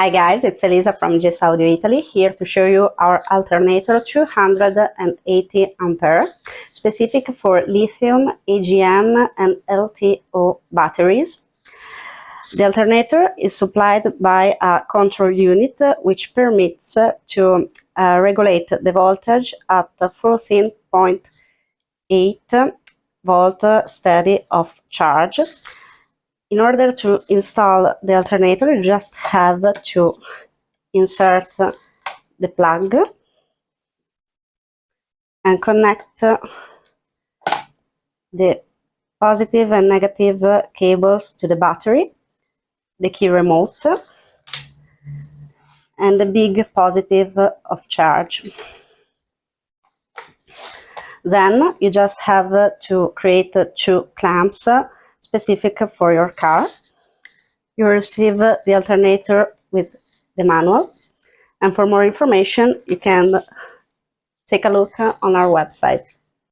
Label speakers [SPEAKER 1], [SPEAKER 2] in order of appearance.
[SPEAKER 1] Hi guys, it's Elisa from GS Audio Italy, here to show you our Alternator 280 ampere, specific for lithium, AGM and LTO batteries. The alternator is supplied by a control unit which permits to regulate the voltage at 14.8 volt steady of charge. In order to install the alternator, you just have to insert the plug and connect the positive and negative cables to the battery, the key remote, and the big positive of charge. Then you just have to create two clamps specific for your car. You receive the alternator with the manual, and for more information you can take a look on our website.